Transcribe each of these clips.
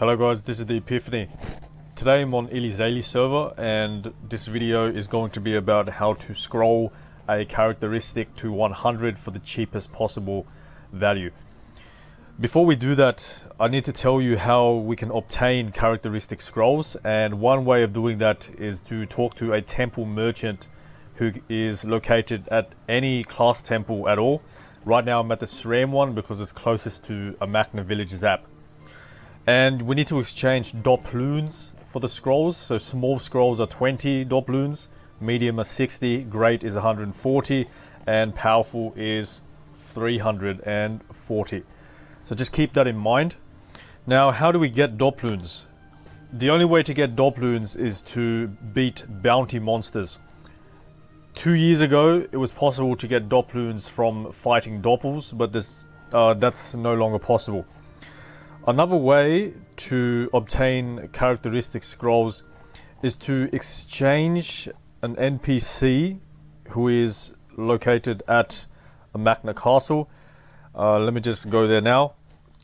Hello guys, this is the-epiphany. Today I'm on Elizaley server and this video is going to be about how to scroll a characteristic to 100 for the cheapest possible value. Before we do that, I need to tell you how we can obtain characteristic scrolls, and one way of doing that is to talk to a temple merchant who is located at any class temple at all. Right now I'm at the SRAM one because it's closest to a Magna Villages app. And we need to exchange doploons for the scrolls. So small scrolls are 20 doploons, medium are 60, great is 140, and powerful is 340. So just keep that in mind. Now, how do we get doploons? The only way to get doploons is to beat bounty monsters. 2 years ago, it was possible to get doploons from fighting doppels, but that's no longer possible. Another way to obtain characteristic scrolls is to exchange an NPC who is located at a Magna Castle. Let me just go there now.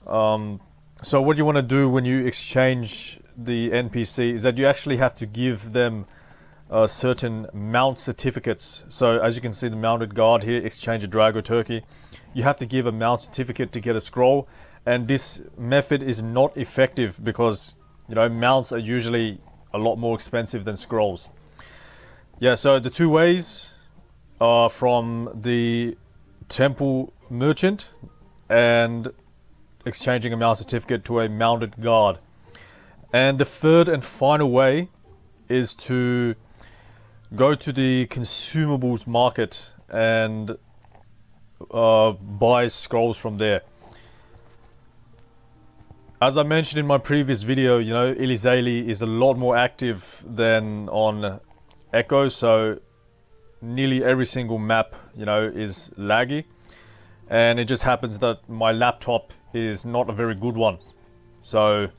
So what you want to do when you exchange the NPC is that you actually have to give them certain mount certificates. So as you can see, the mounted guard here, exchange a Drago Turkey. You have to give a mount certificate to get a scroll, and this method is not effective because, you know, mounts are usually a lot more expensive than scrolls. Yeah, so the two ways are from the temple merchant and exchanging a mount certificate to a mounted guard. And the third and final way is to go to the consumables market and buy scrolls from there. As I mentioned in my previous video, you know, Elizaley is a lot more active than on Echo, so nearly every single map, you know, is laggy. And it just happens that my laptop is not a very good one, so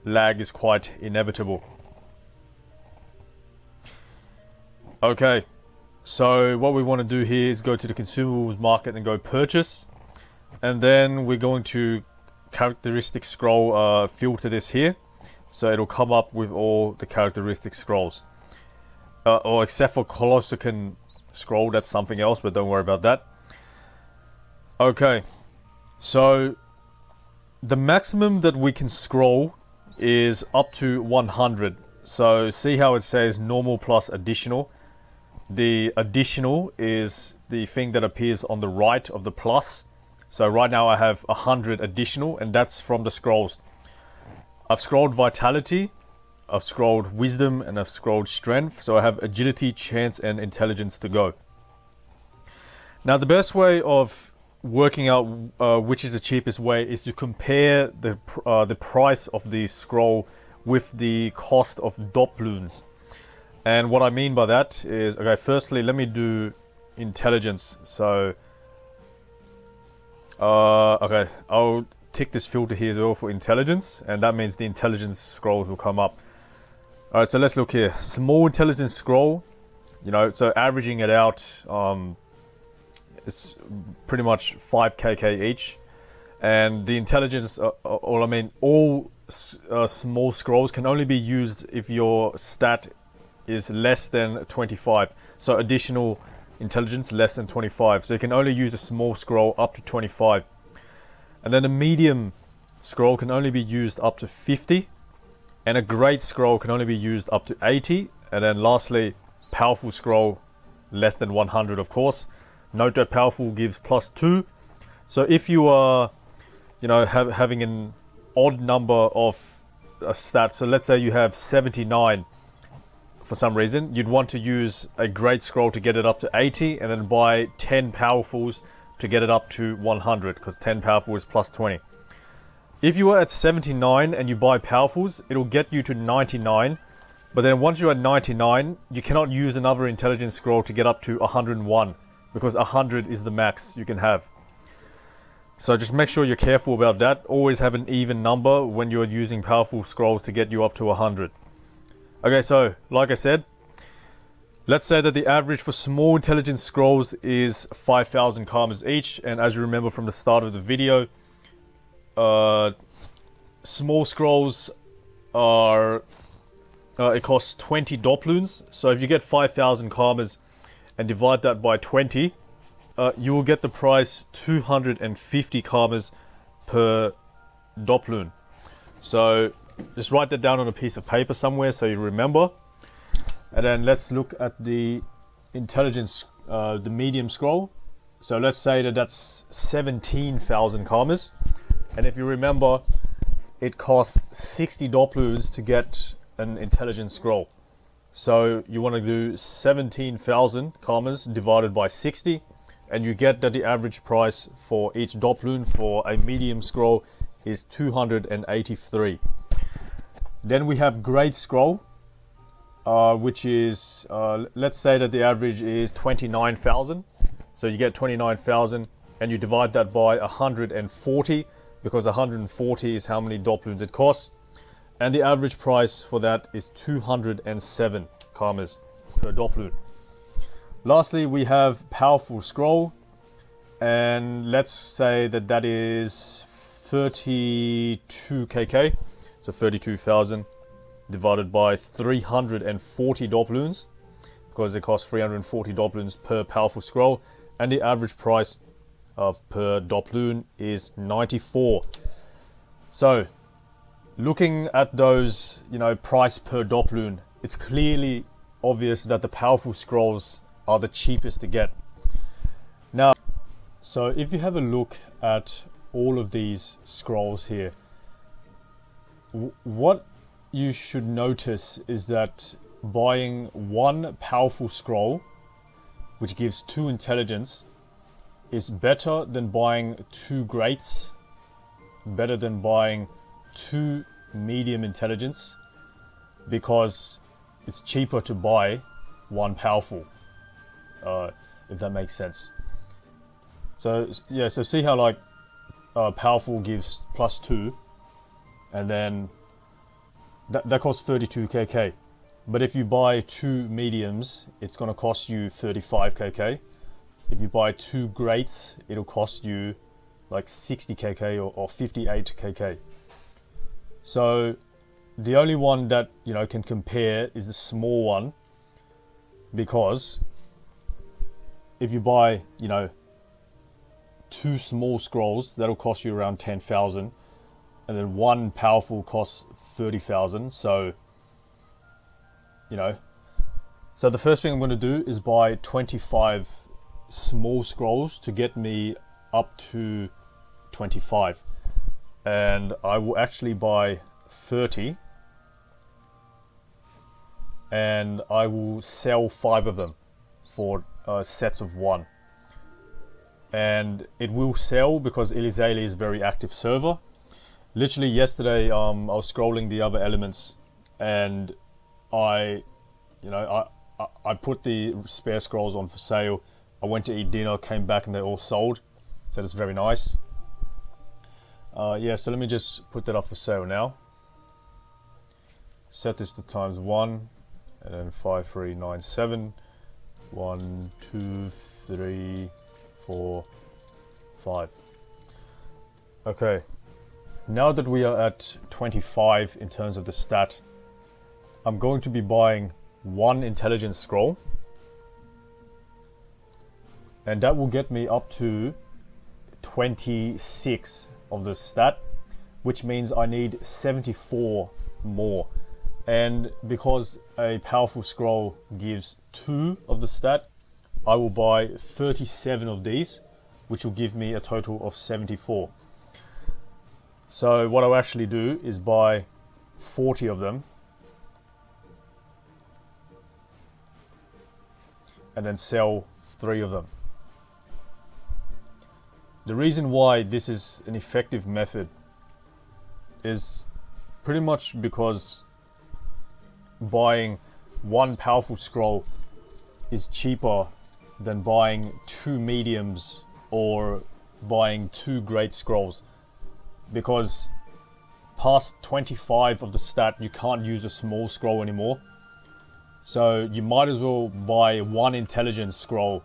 lag is quite inevitable. Okay, so what we want to do here is go to the consumables market and go purchase, and then we're going to characteristic scroll filter this here, so it'll come up with all the characteristic scrolls, or except for Colossican scroll, that's something else, but don't worry about that. Okay, so the maximum that we can scroll is up to 100. So see how it says normal plus additional. The additional is the thing that appears on the right of the plus. So right now I have 100 additional, and that's from the scrolls. I've scrolled vitality, I've scrolled wisdom, and I've scrolled strength. So I have agility, chance, and intelligence to go. Now the best way of working out which is the cheapest way is to compare the price of the scroll with the cost of doploons. And what I mean by that is, okay, firstly let me do intelligence. So okay, I'll tick this filter here as well for intelligence, and that means the intelligence scrolls will come up. Alright, so let's look here. Small intelligence scroll, you know, so averaging it out, it's pretty much 5kk each. And the intelligence, all small scrolls can only be used if your stat is less than 25. So additional intelligence less than 25. So you can only use a small scroll up to 25. And then a medium scroll can only be used up to 50. And a great scroll can only be used up to 80. And then lastly, powerful scroll less than 100, of course. Note that powerful gives +2. So if you are, you know, having an odd number of stats, so let's say you have 79 for some reason, you'd want to use a great scroll to get it up to 80, and then buy 10 powerfuls to get it up to 100, because 10 powerful is +20. If you are at 79 and you buy powerfuls, it'll get you to 99, but then once you're at 99, you cannot use another intelligence scroll to get up to 101, because 100 is the max you can have. So just make sure you're careful about that. Always have an even number when you're using powerful scrolls to get you up to 100. Okay, so like I said, let's say that the average for small intelligence scrolls is 5,000 karmas each, and as you remember from the start of the video, small scrolls are it costs 20 doploons. So if you get 5,000 karmas and divide that by 20, you will get the price 250 karmas per doploon. So just write that down on a piece of paper somewhere so you remember. And then let's look at the intelligence, the medium scroll. So let's say that that's 17,000 karmas. And if you remember, it costs 60 doploons to get an intelligence scroll. So you want to do 17,000 karmas divided by 60, and you get that the average price for each doploon for a medium scroll is 283. Then we have great scroll, which is, let's say that the average is 29,000. So you get 29,000 and you divide that by 140, because 140 is how many doploons it costs. And the average price for that is 207 karmas per doploon. Lastly, we have powerful scroll, and let's say that that is 32 kk, so 32,000 divided by 340 doploons, because it costs 340 doploons per powerful scroll, and the average price of per doploon is 94. So looking at those, price per doploon, it's clearly obvious that the powerful scrolls are the cheapest to get. Now, so if you have a look at all of these scrolls here, what you should notice is that buying one powerful scroll, which gives 2 intelligence, is better than buying 2 greats, better than buying 2 medium intelligence, because it's cheaper to buy one powerful, if that makes sense. So yeah, so see how like powerful gives +2, and then that costs 32 kk. But if you buy 2 mediums, it's going to cost you 35 kk. If you buy 2 greats, it'll cost you like 60 kk or 58 kk. So the only one that can compare is the small one, because if you buy 2 small scrolls, that'll cost you around 10,000, and then one powerful costs 30,000. So so the first thing I'm going to do is buy 25 small scrolls to get me up to 25, and I will actually buy 30, and I will sell 5 of them for sets of 1, and it will sell because Elizaleh is a very active server. Literally yesterday, I was scrolling the other elements, and I put the spare scrolls on for sale. I went to eat dinner, came back, and they're all sold. So that's very nice. Yeah, so let me just put that up for sale now. Set this to ×1, and then 5397. 1, 2, 3, 4, 5. Okay. Now that we are at 25 in terms of the stat, I'm going to be buying 1 intelligence scroll, and that will get me up to 26 of the stat, which means I need 74 more. And because a powerful scroll gives 2 of the stat, I will buy 37 of these, which will give me a total of 74. So what I'll actually do is buy 40 of them, and then sell 3 of them. The reason why this is an effective method is pretty much because buying 1 powerful scroll is cheaper than buying 2 mediums or buying 2 great scrolls, because past 25 of the stat you can't use a small scroll anymore. So you might as well buy 1 intelligence scroll.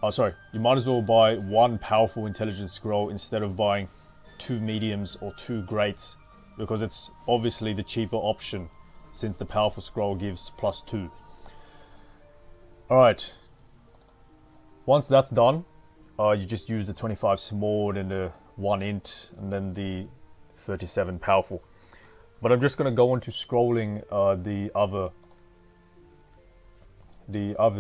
You might as well buy 1 powerful intelligence scroll instead of buying 2 mediums or 2 greats, because it's obviously the cheaper option since the powerful scroll gives +2. Alright, once that's done, you just use the 25 small and the 1 int and then the 37 powerful. But I'm just going to go into scrolling the other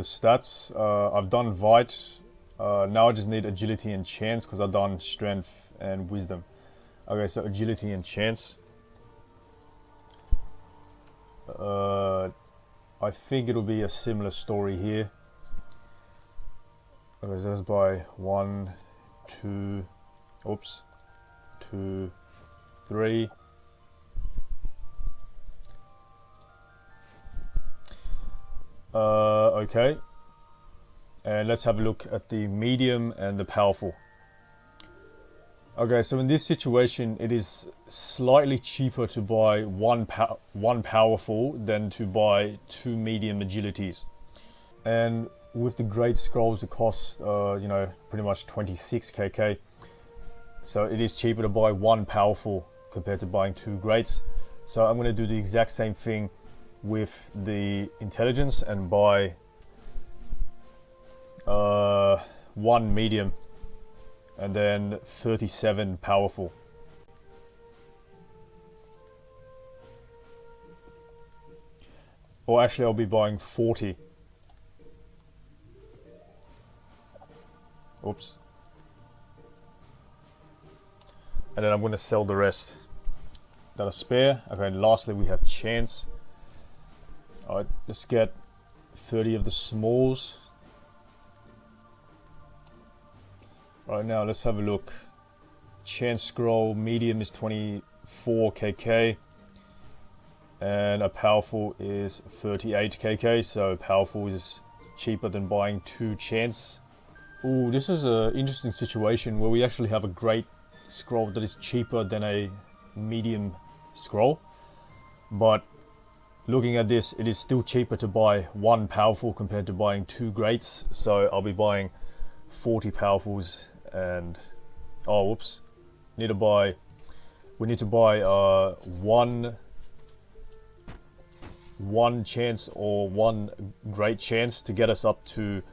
stats. I've done Vite. Now I just need agility and chance because I've done strength and wisdom. Okay, so agility and chance. I think it'll be a similar story here. Okay, so that's by 1, 2, 2, 3. Okay, and let's have a look at the medium and the powerful. Okay, so in this situation it is slightly cheaper to buy one powerful than to buy 2 medium agilities. And with the great scrolls it costs you know, pretty much 26 kk. So it is cheaper to buy 1 powerful compared to buying 2 greats. So I'm going to do the exact same thing with the intelligence and buy 1 medium and then 37 powerful. Or actually I'll be buying 40. Oops. And then I'm going to sell the rest that are spare. Okay, and lastly we have chance. Alright, let's get 30 of the smalls. Right, now let's have a look. Chance scroll medium is 24 kk and a powerful is 38 kk, so powerful is cheaper than buying 2 chance. Ooh, this is an interesting situation where we actually have a great scroll that is cheaper than a medium scroll, but looking at this, it is still cheaper to buy 1 powerful compared to buying 2 greats. So I'll be buying 40 powerfuls and we need to buy one chance or 1 great chance to get us up to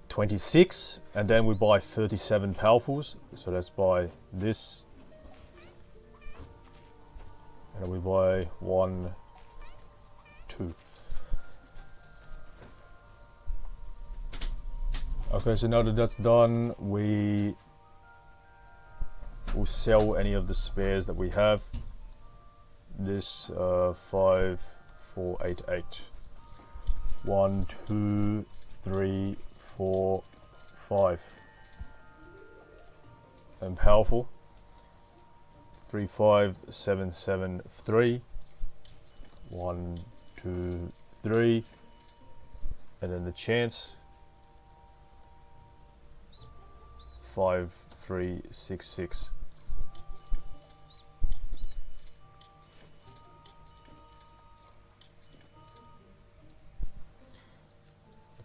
26, and then we buy 37 powerfuls. So let's buy this, and we buy 1, 2. Okay, so now that that's done, we will sell any of the spares that we have. This 5488. 1, 2, 3, 4, 5. And powerful 35773. 1, 2, 3, and then the chance 5366.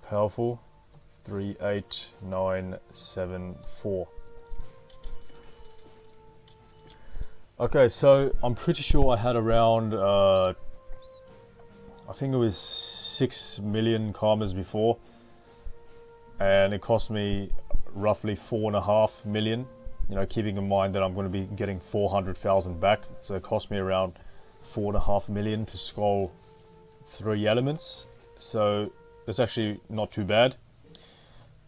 Powerful 38974. Okay, so I'm pretty sure I had around I think it was 6 million karmas before, and it cost me roughly 4.5 million, you know, keeping in mind that I'm going to be getting 400,000 back. So it cost me around 4.5 million to scroll 3 elements. So it's actually not too bad.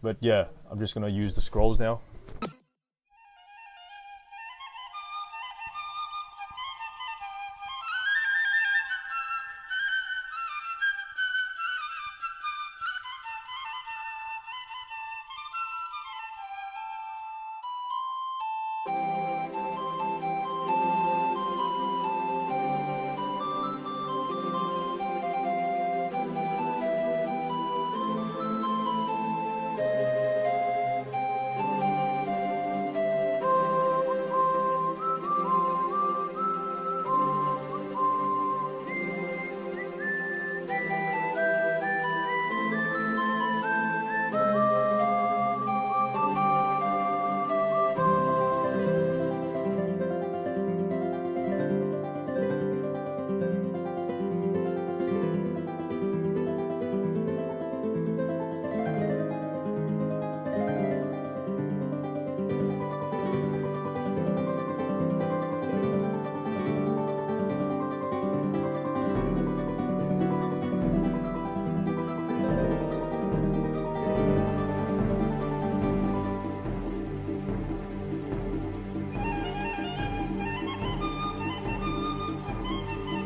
But yeah, I'm just going to use the scrolls now.